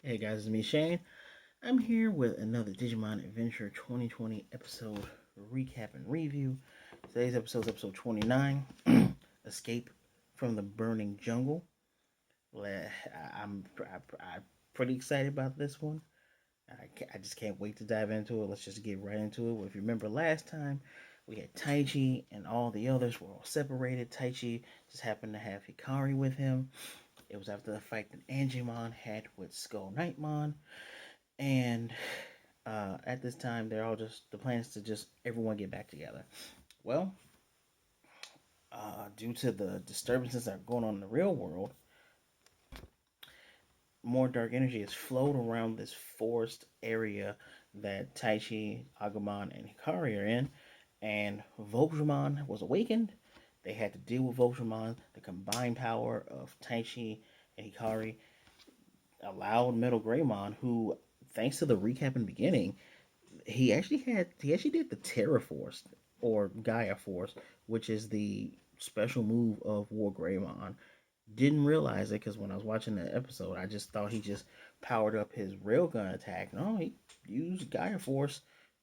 Hey guys, it's me Shane. I'm here with another Digimon Adventure 2020 episode recap and review. Today's episode is episode 29, Escape from the Burning Jungle. I'm pretty excited about this one. I just can't wait to dive into it. Let's just get right into it. Well, if you remember last time, we had Taichi and all the others were all separated. Taichi just happened to have Hikari with him. It was after the fight that Agumon had with SkullKnightmon. And at this time, they're all just the plan is to just everyone get back together. Well, due to the disturbances that are going on in the real world, more dark energy has flowed around this forest area that Taichi, Agumon, and Hikari are in, and Voltramon was awakened. They had to deal with Voltramon. The combined power of Taichi and Hikari allowed Metal Greymon, who, thanks to the recap in the beginning, he actually did the Terra Force or Gaia Force, which is the special move of War Greymon. Didn't realize it because when I was watching the episode, I just thought he just powered up his railgun attack. No, he used Gaia Force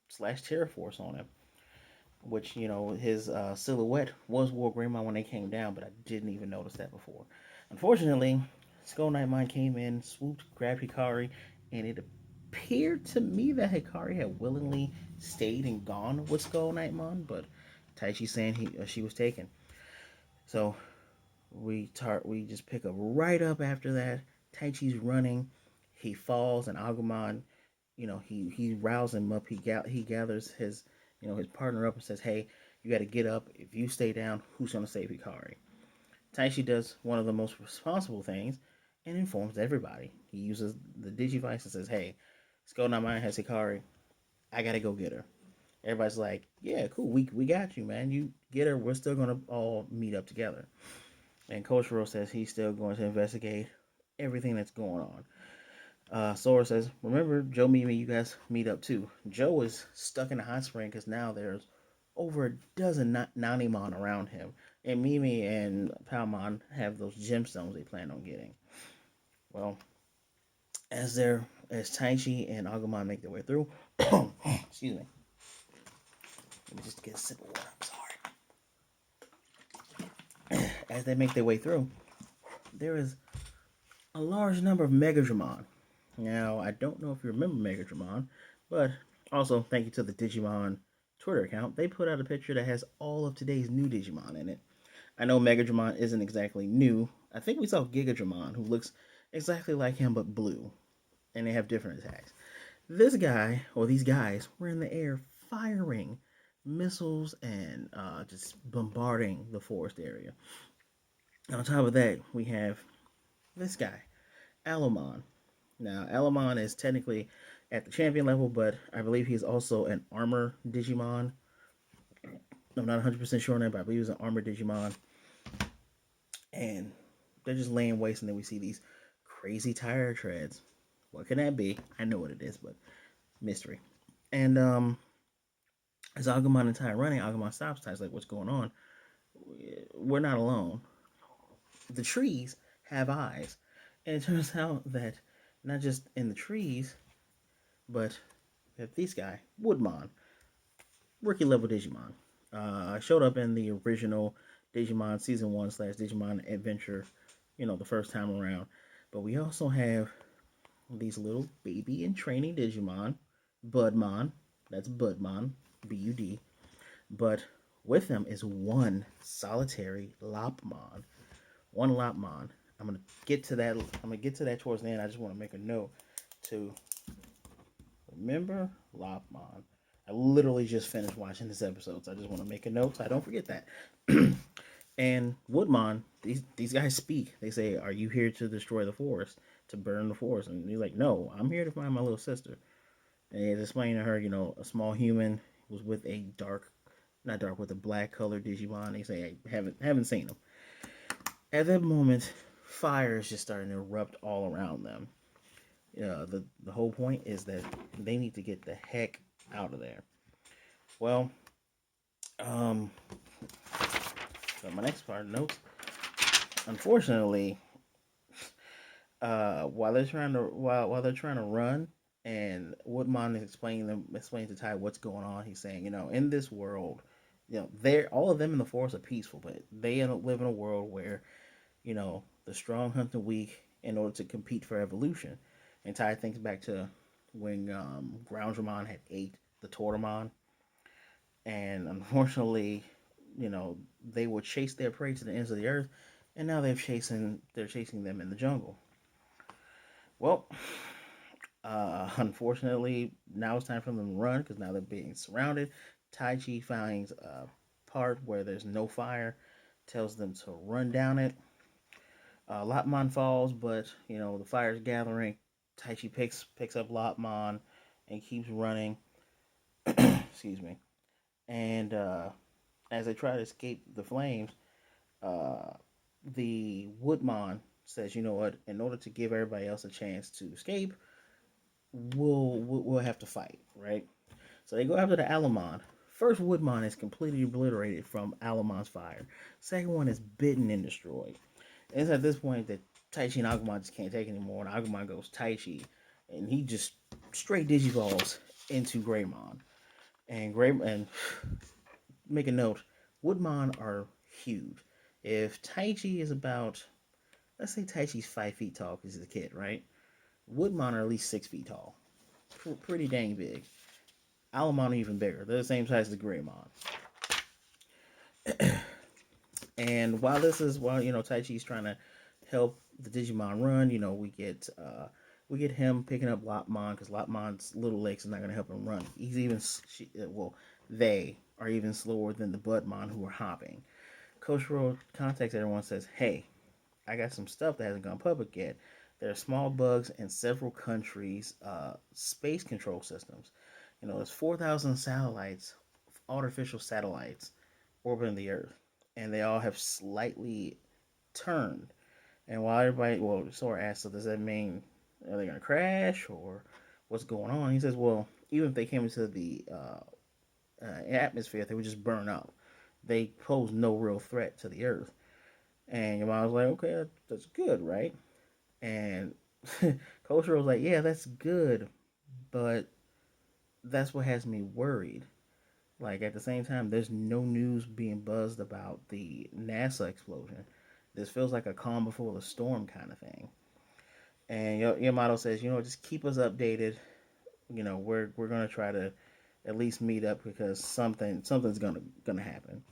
slash Terra Force on him, which his silhouette was War Greymon when they came down, but I didn't even notice that before. Unfortunately, SkullKnightmon came in, swooped, grabbed Hikari, and it appeared to me that Hikari had willingly stayed and gone with SkullKnightmon, but Taichi saying she was taken. So we just pick up right up after that. Taichi's running, he falls, and Agumon, he rouses him up. He gathers his partner up and says, "Hey, you got to get up. If you stay down, who's gonna save Hikari?" Taichi does one of the most responsible things and informs everybody. He uses the Digivice and says, "Hey, SkullKnightmon has Hikari. I gotta go get her." Everybody's like, "Yeah, cool. We got you, man. You get her. We're still gonna all meet up together." And Coach Rose says he's still going to investigate everything that's going on. Sora says, "Remember, Joe, Mimi, you guys meet up too." Joe is stuck in a hot spring because now there's over a dozen Nanimon around him. And Mimi and Palmon have those gemstones they plan on getting. Well, as Taichi and Agumon make their way through, excuse me. Let me just get a sip of water. I'm sorry. As they make their way through, there is a large number of Megadramon. Now, I don't know if you remember Megadramon, but also thank you to the Digimon Twitter account. They put out a picture that has all of today's new Digimon in it. I know Megadramon isn't exactly new. I think we saw Gigadramon, who looks exactly like him but blue, and they have different attacks. This guy, or these guys, were in the air firing missiles and just bombarding the forest area. And on top of that, we have this guy, Alumon. Now, Alumon is technically at the champion level, but I believe he's also an armor Digimon. I'm not 100% sure on that, but I believe he's an armor Digimon. And they're just laying waste, and then we see these crazy tire treads. What can that be? I know what it is, but mystery. And as Agumon and Tai are running, Agumon stops. Tai's like, "What's going on? We're not alone. The trees have eyes." And it turns out that not just in the trees, but that this guy, Woodmon, rookie level Digimon, showed up in the original Digimon Season 1 / Digimon Adventure, the first time around. But we also have these little baby in training Digimon, Budmon, that's Budmon, B-U-D, but with them is one solitary Lopmon. One Lopmon. I'm gonna get to that. I'm gonna get to that towards the end. I just want to make a note to remember Lopmon. I literally just finished watching this episode, so I just want to make a note so I don't forget that. And Woodmon, these guys speak. They say, "Are you here to destroy the forest, to burn the forest?" And he's like, "No, I'm here to find my little sister." And he's explaining to her, a small human was with a not dark, with a black colored Digimon. They say, "I haven't seen him." At that moment, fire is just starting to erupt all around them. The whole point is that they need to get the heck out of there. Well, so my next part of notes. Unfortunately, while they're trying to run, and Woodmon is explaining to Ty what's going on. He's saying, in this world, they're all of them in the forest are peaceful, but they live in a world where the strong hunt the weak in order to compete for evolution. And Ty thinks back to when Groundramon had ate the Tortamon, and unfortunately, you know, they would chase their prey to the ends of the earth, and now they're chasing them in the jungle. Well, unfortunately, now it's time for them to run because now they're being surrounded. Taichi finds a part where there's no fire, tells them to run down it. Lopmon falls, but the fire's gathering. Taichi picks up Lopmon and keeps running. Excuse me. And as they try to escape the flames, uh, the Woodmon says, "You know what? In order to give everybody else a chance to escape, we'll have to fight, right?" So they go after the Alamon. First Woodmon is completely obliterated from Alamon's fire. Second one is bitten and destroyed. And it's at this point that Taichi and Agumon just can't take it anymore. And Agumon goes Taichi, and he just straight digivolves into Greymon. And make a note, Woodmon are huge. If Taichi is about, let's say Taichi's 5 feet tall because he's a kid, right? Woodmon are at least 6 feet tall. Pretty dang big. Alamon are even bigger. They're the same size as the Greymon. And while Taichi's trying to help the Digimon run, we get him picking up Lopmon because Lopmon's little legs is not going to help him run. They are even slower than the Budmon who are hopping. Coach Road contacts everyone and says, "Hey, I got some stuff that hasn't gone public yet. There are small bugs in several countries' space control systems. There's 4,000 satellites, artificial satellites, orbiting the Earth, and they all have slightly turned. And while everybody, well, Sora asks, so does that mean are they gonna crash or what's going on?" He says, "Well, even if they came into the atmosphere, they would just burn up. They pose no real threat to the Earth." And your mom was like, "Okay, that's good, right?" And Coach was like, "Yeah, that's good, but that's what has me worried. Like at the same time, there's no news being buzzed about the NASA explosion. This feels like a calm before the storm kind of thing." And Yamato says, just keep us updated. We're gonna try to at least meet up because something's gonna happen.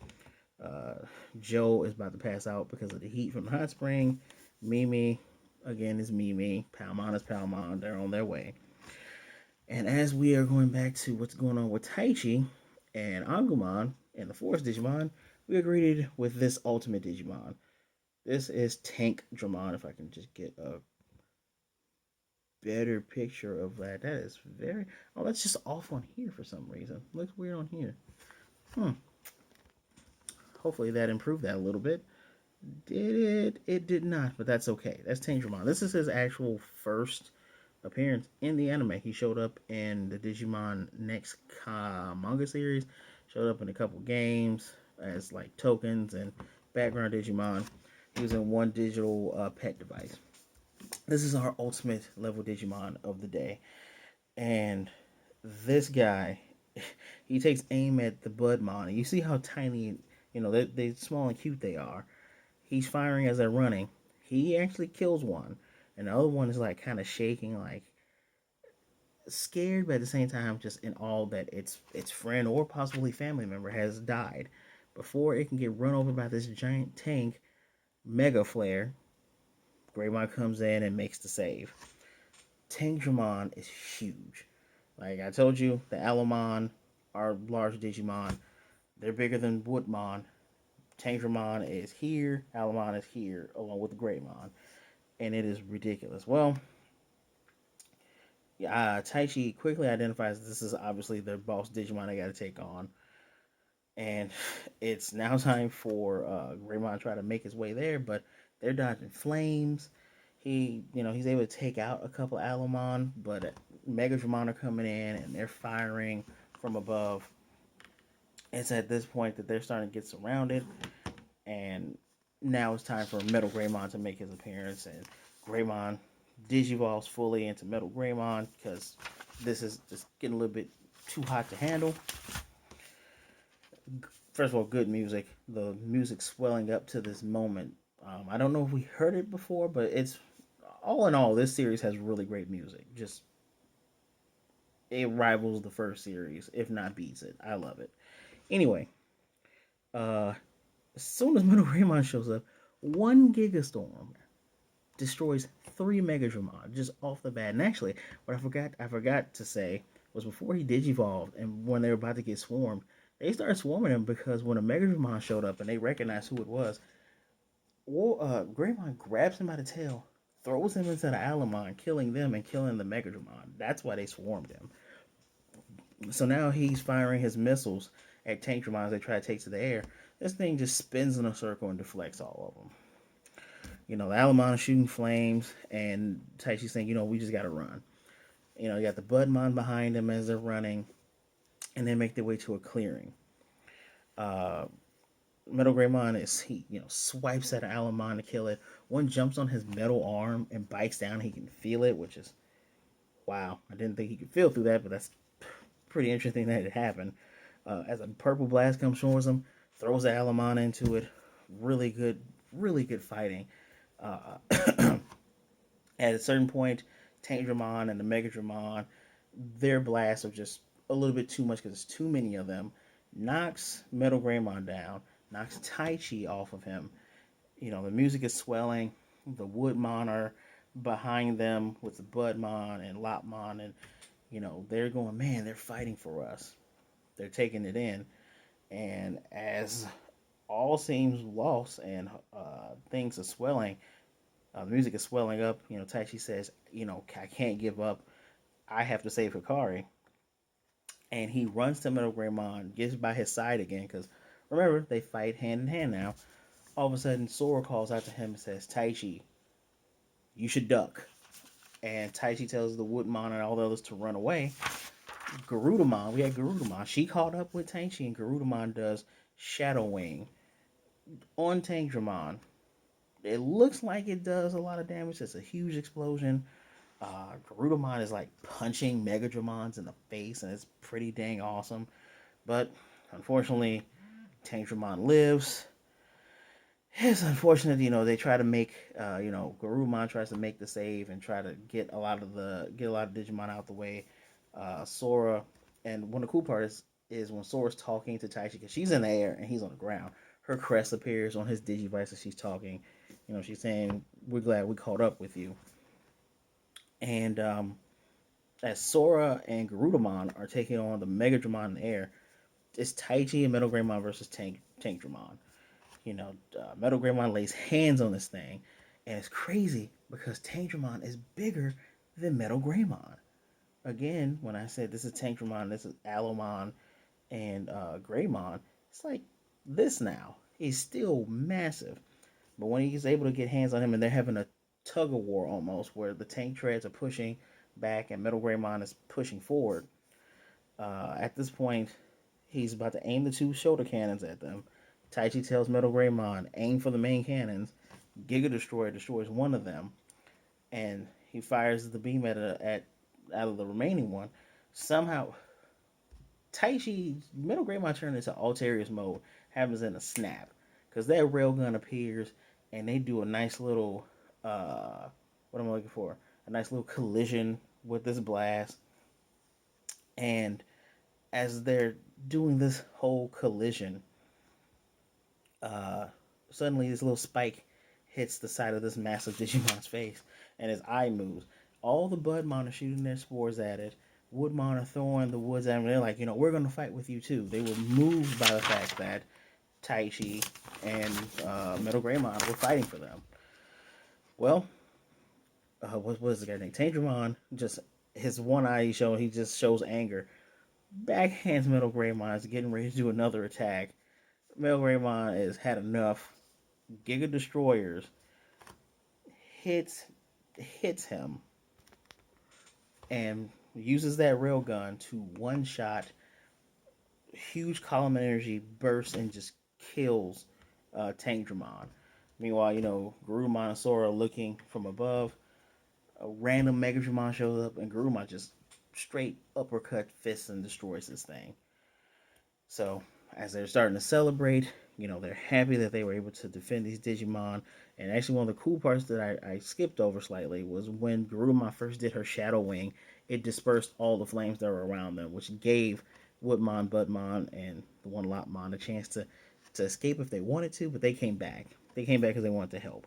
Uh, Joe is about to pass out because of the heat from the hot spring. Mimi, again, is Mimi. Palmon is Palmon. They're on their way. And as we are going back to what's going on with Taichi and Agumon and the Forest Digimon, we are greeted with this ultimate Digimon. This is Tank Dramon. If I can just get a better picture of that. That is very. Oh, that's just off on here for some reason. Looks weird on here. Hmm. Hopefully that improved that a little bit. Did it? It did not, but that's okay. That's Tank Dramon. This is his actual first appearance in the anime. He showed up in the Digimon Next manga series, showed up in a couple games as like tokens and background Digimon. He was in one digital pet device. This is our ultimate level Digimon of the day. And this guy, he takes aim at the Budmon. And you see how tiny, they small and cute they are. He's firing as they're running. He actually kills one. And the other one is like kind of shaking, like scared, but at the same time, just in awe that its friend or possibly family member has died. Before it can get run over by this giant tank, Mega Flare, Greymon comes in and makes the save. Tangdramon is huge. Like I told you, the Alamon are large Digimon. They're bigger than Woodmon. Tangdramon is here, Alamon is here, along with the Greymon. And it is ridiculous. Well, Taichi quickly identifies this is obviously their boss Digimon they got to take on, and it's now time for Greymon to try to make his way there, but they're dodging flames. He's able to take out a couple Alamon, but Megadramon are coming in and they're firing from above. It's at this point that they're starting to get surrounded, and now it's time for Metal Greymon to make his appearance, and Greymon digivolves fully into Metal Greymon because this is just getting a little bit too hot to handle. First of all, good music. The music swelling up to this moment. I don't know if we heard it before, but it's all in all, this series has really great music. Just it rivals the first series, if not beats it. I love it. Anyway, uh, as soon as Metal Greymon shows up, one Gigastorm destroys three Megadramon just off the bat. And actually, what I forgot to say was before he digivolved and when they were about to get swarmed, they started swarming him because when a Megadramon showed up and they recognized who it was, Greymon grabs him by the tail, throws him into the Alamon, killing them and killing the Megadramon. That's why they swarmed him. So now he's firing his missiles at Tankdramon as they try to take to the air. This thing just spins in a circle and deflects all of them. The Alamon is shooting flames, and Taichi's saying, we just got to run. You got the Budmon behind them as they're running, and they make their way to a clearing. Uh, Metal Greymon swipes at Alamon to kill it. One jumps on his metal arm and bites down. He can feel it, which is, wow. I didn't think he could feel through that, but that's pretty interesting that it happened. As a purple blast comes towards him, throws the Alamon into it. Really good fighting. Uh, at a certain point, Tankdramon and the Megadramon, their blasts are just a little bit too much because there's too many of them. Knocks Metal Greymon down, knocks Taichi off of him. The music is swelling. The Woodmon are behind them with the Budmon and Lopmon, and they're going, man, they're fighting for us. They're taking it in, and as all seems lost and things are swelling, the music is swelling up. Taichi says, I can't give up. I have to save Hikari. And he runs to Metal Greymon, gets by his side again, because remember, they fight hand in hand now. All of a sudden, Sora calls out to him and says, Taichi, you should duck. And Taichi tells the Woodmon and all the others to run away. We had Garudamon. She caught up with Taichi, and Garudamon does Shadow Wing on Tankdramon. It looks like it does a lot of damage. It's a huge explosion. Garudamon is like punching Megadramons in the face, and it's pretty dang awesome. But unfortunately, Tankdramon lives. It's unfortunate, they try to make, Garudamon tries to make the save and try to get a lot of Digimon out the way. Sora, and one of the cool parts is when Sora's talking to Taichi, because she's in the air and he's on the ground. Her crest appears on his Digivice as she's talking. She's saying, "We're glad we caught up with you." And as Sora and Garudamon are taking on the Megadramon in the air, it's Taichi and Metal Greymon versus Tankdramon. Metal Greymon lays hands on this thing, and it's crazy because Tankdramon is bigger than Metal Greymon. Again, when I said this is Tankdramon, this is Alomon and Greymon, it's like this now. He's still massive, but when he's able to get hands on him, and they're having a tug of war almost, where the tank treads are pushing back and Metal Greymon is pushing forward. At this point, he's about to aim the two shoulder cannons at them. Taichi tells Metal Greymon, aim for the main cannons. Giga Destroyer destroys one of them, and he fires the beam at out of the remaining one. Somehow, Metal Greymon turned into Alterius mode happens in a snap, because that railgun appears, and they do a nice little, what am I looking for? A nice little collision with this blast, and as they're doing this whole collision, uh, suddenly this little spike hits the side of this massive Digimon's face, and his eye moves. All the Budmon are shooting their spores at it. Woodmon are throwing the woods at him. They're like, we're going to fight with you too. They were moved by the fact that Taichi and Metal Greymon were fighting for them. Well, what is the guy's name? Tankdramon, just his one eye he just shows anger. Backhands Metal Greymon is getting ready to do another attack. Metal Greymon has had enough. Giga Destroyers hits him and uses that railgun to one shot. Huge column of energy bursts and just kills Tankdramon. Meanwhile, Garudamon and Sora are looking from above. a random Megadramon shows up and Garurumon just straight uppercut fists and destroys this thing. So as they're starting to celebrate, they're happy that they were able to defend these Digimon. And actually, one of the cool parts that I skipped over slightly was when Garurumon first did her Shadow Wing, it dispersed all the flames that were around them, which gave Woodmon, Budmon, and the one Lopmon a chance to escape if they wanted to, but they came back. They came back because they wanted to help.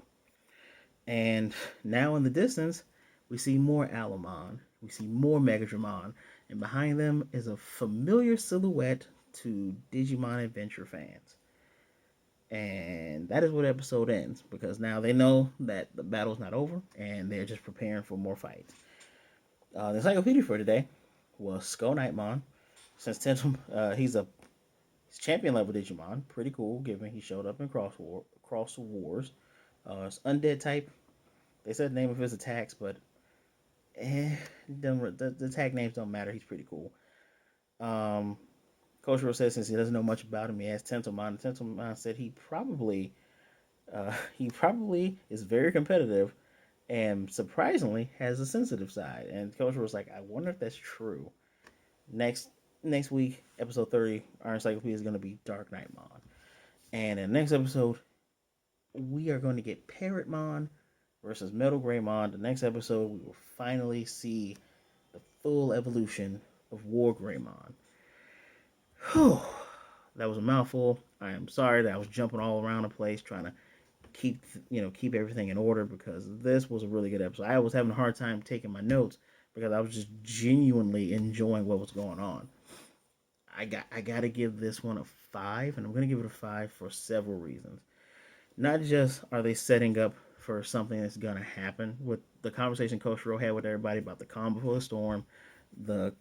And now in the distance, we see more Alumon, we see more Megadramon, and behind them is a familiar silhouette to Digimon Adventure fans. And that is where the episode ends because now they know that the battle's not over and they're just preparing for more fights. The encyclopedia for today was SkullKnightmon. Since Tentom, he's champion level Digimon, pretty cool given he showed up in Cross Wars. It's undead type. They said the name of his attacks, but the tag names don't matter. He's pretty cool. Koshiro says since he doesn't know much about him, he asked Tentomon. Tentomon said he probably is very competitive and surprisingly has a sensitive side. And Koshiro was like, I wonder if that's true. Next next week, episode 30, our encyclopedia is going to be Dark Knightmon. And in the next episode, we are going to get Parrotmon versus Metal Greymon. The next episode, we will finally see the full evolution of War Greymon. Whew. That was a mouthful. I am sorry that I was jumping all around the place trying to keep everything in order because this was a really good episode. I was having a hard time taking my notes because I was just genuinely enjoying what was going on. I gotta give this one a 5, and I'm gonna give it a 5 for several reasons. Not just are they setting up for something that's gonna happen with the conversation Coach Ro had with everybody about the calm before the storm, the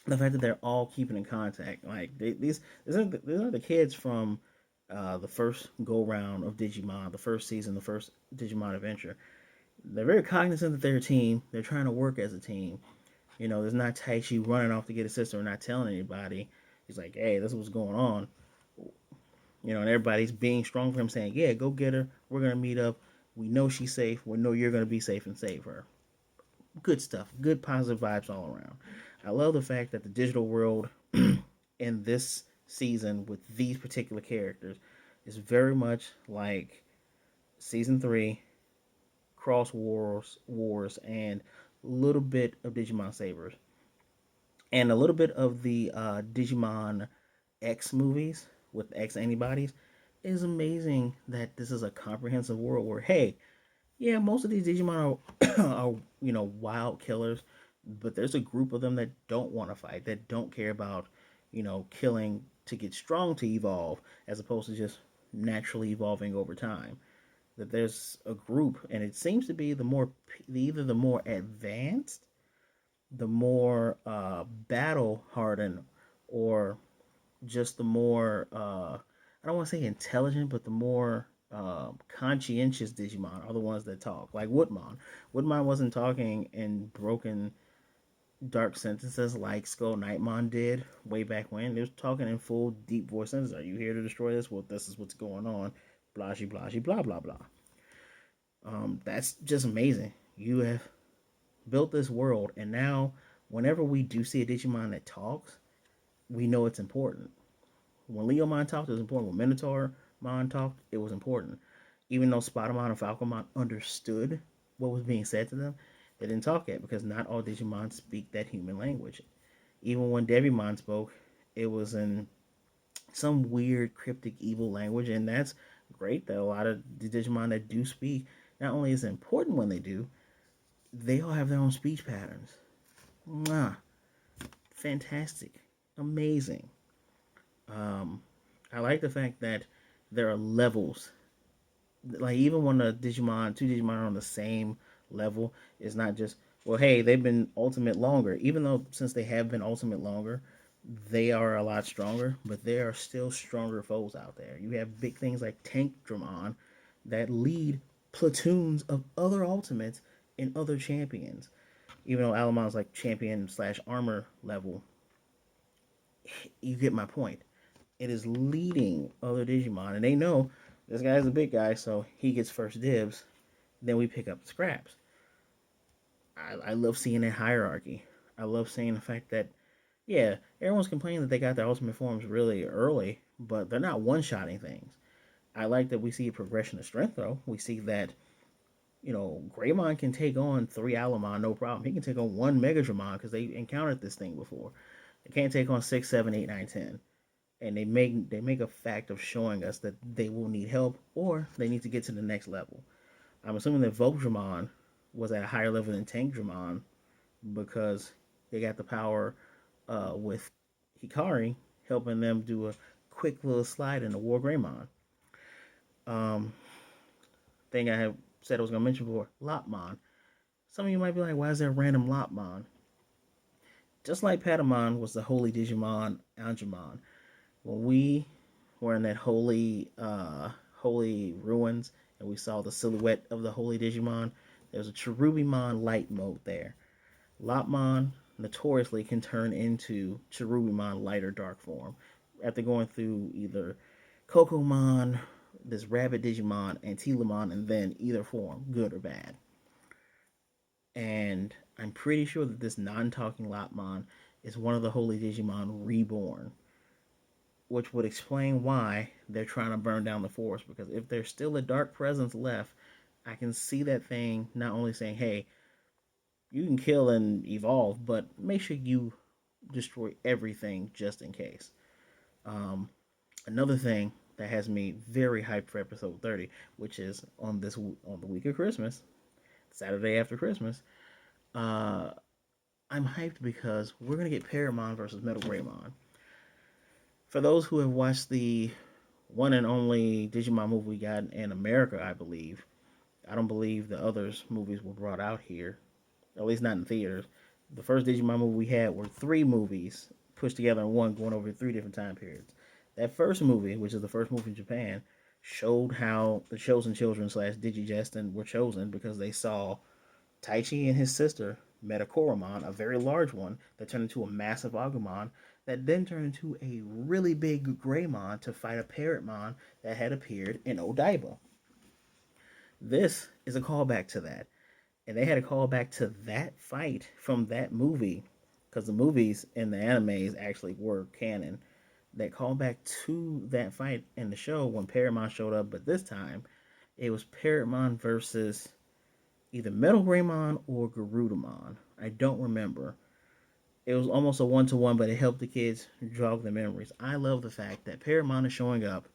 the fact that they're all keeping in contact. Like these are the kids from the first go round of Digimon, the first season, the first Digimon adventure. They're very cognizant that they're a team. They're trying to work as a team. There's not Taichi running off to get his sister and not telling anybody. He's like, hey, this is what's going on. And everybody's being strong for him, saying, yeah, go get her. We're going to meet up. We know she's safe. We know you're going to be safe and save her. Good stuff. Good positive vibes all around. I love the fact that the digital world in this season with these particular characters is very much like season 3, Wars, and a little bit of Digimon Sabers and a little bit of the Digimon X movies with X antibodies. It is amazing that this is a comprehensive world where, hey, yeah, most of these Digimon are, are wild killers, but there's a group of them that don't want to fight, that don't care about, killing to get strong to evolve, as opposed to just naturally evolving over time. That there's a group, and it seems to be either the more advanced, the more battle hardened, or just the more I don't want to say intelligent, but the more conscientious Digimon are the ones that talk. Like Woodmon. Woodmon wasn't talking in broken, dark sentences like SkullKnightmon did way back when. They was talking in full, deep voice sentences. Are you here to destroy this? Well, this is what's going on. Blashy, blashy, blah, blah, blah. That's just amazing. You have built this world, and now whenever we do see a Digimon that talks, we know it's important. When Leomon talked, it was important. When Minotaurmon talked, it was important. Even though Spidermon and Falcomon understood what was being said to them, they didn't talk yet because not all Digimon speak that human language. Even when Devimon spoke, it was in some weird cryptic evil language, and that's great that a lot of the Digimon that do speak, not only is it important when they do, they all have their own speech patterns. Mwah. Fantastic. Amazing. I like the fact that there are levels. Like even when two Digimon are on the same level, it's not just well, hey, they've been ultimate longer. Even though since they have been ultimate longer, they are a lot stronger, but there are still stronger foes out there. You have big things like Tankdramon that lead platoons of other ultimates and other champions. Even though Alamon's like champion slash armor level, you get my point. It is leading other Digimon, and they know this guy's a big guy, so he gets first dibs. Then we pick up the scraps. I love seeing that hierarchy. I love seeing the fact that, yeah, everyone's complaining that they got their ultimate forms really early, but they're not one-shotting things. I like that we see a progression of strength, though. We see that, Greymon can take on 3 Alamon, no problem. He can take on 1 Megadramon because they encountered this thing before. They can't take on 6, 7, 8, 9, 10. And they make a fact of showing us that they will need help or they need to get to the next level. I'm assuming that Voltramon was at a higher level than Tankdramon because they got the power with Hikari helping them do a quick little slide into War Greymon. Um, thing I have said I was gonna mention before, Lopmon. Some of you might be like, why is there a random Lopmon? Just like Patamon was the holy Digimon Angemon. When we were in that holy ruins and we saw the silhouette of the holy Digimon, there was a Cherubimon light mode there. Lopmon notoriously can turn into Cherubimon light or dark form after going through either Kokomon, this rabbit Digimon, and Telamon, and then either form, good or bad. And I'm pretty sure that this non-talking Lopmon is one of the Holy Digimon reborn, which would explain why they're trying to burn down the forest. Because if there's still a dark presence left, I can see that thing not only saying, "Hey, you can kill and evolve, but make sure you destroy everything just in case." Um, Another thing that has me very hyped for episode 30, which is on the week of Christmas, Saturday after Christmas. Uh, I'm hyped because we're gonna get Paramon versus Metal Greymon. For those who have watched the one and only Digimon movie we got in America, I believe. I don't believe the others movies were brought out here, at least not in theaters. The first Digimon movie we had were 3 movies pushed together in one, going over 3 different time periods. That first movie, which is the first movie in Japan, showed how the chosen children slash Digijestin were chosen because they saw Taichi and his sister met a Koromon, a very large one, that turned into a massive Agumon, that then turned into a really big Greymon to fight a Parrotmon that had appeared in Odaiba. This is a callback to that. And they had a callback to that fight from that movie, because the movies and the animes actually were canon. That callback to that fight in the show when Paramon showed up, but this time it was Paramon versus either Metal Greymon or Garudamon. I don't remember. It was almost a 1-to-1, but it helped the kids jog their memories. I love the fact that Paramon is showing up.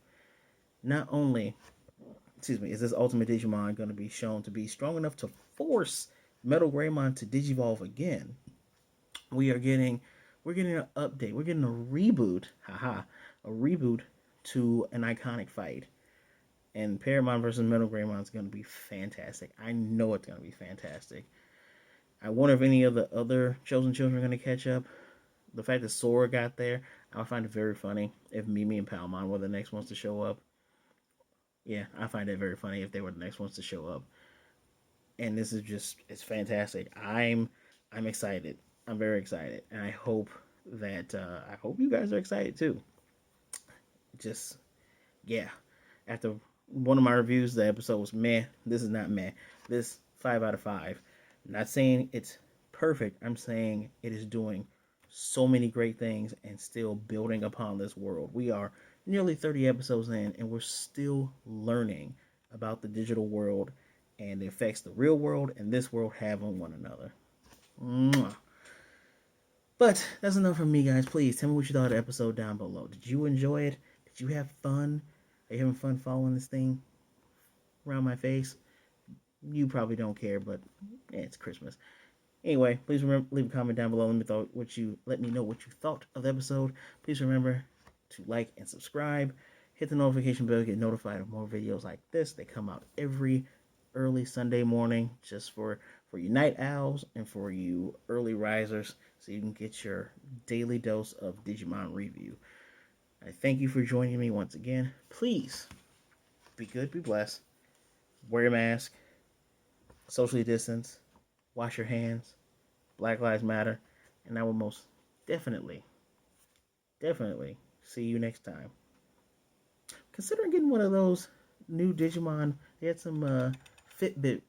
Not only, excuse me, is this Ultimate Digimon going to be shown to be strong enough to force Metal Greymon to digivolve again, we are getting we're getting an update. We're getting a reboot, haha, a reboot to an iconic fight. And Paramon versus Metal Greymon is going to be fantastic. I know it's going to be fantastic. I wonder if any of the other Chosen Children are going to catch up. The fact that Sora got there, I would find it very funny if Mimi and Palmon were the next ones to show up. Yeah, I find it very funny if they were the next ones to show up. And this is just, it's fantastic. I'm excited. I'm very excited, and I hope you guys are excited too. Just yeah. After one of my reviews, the episode was meh. This is not meh. This 5 out of 5. I'm not saying it's perfect. I'm saying it is doing so many great things and still building upon this world. We are nearly 30 episodes in, and we're still learning about the digital world and the effects the real world and this world have on one another. Mwah. But that's enough from me, guys. Please tell me what you thought of the episode down below. Did you enjoy it? Did you have fun? Are you having fun following this thing around my face? You probably don't care, but yeah, it's Christmas. Anyway, please remember leave a comment down below. Let me know what you thought of the episode. Please remember to like and subscribe. Hit the notification bell to get notified of more videos like this. They come out every early Sunday morning, just for you night owls and for you early risers, so you can get your daily dose of Digimon review. I thank you for joining me once again. Please be good, be blessed, wear your mask, socially distance, wash your hands, Black Lives Matter, and I will most definitely, definitely see you next time. Considering getting one of those new Digimon. They had some Fitbit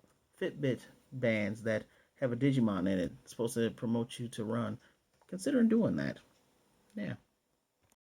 bands that have a Digimon in it. It's supposed to promote you to run. Consider doing that. Yeah.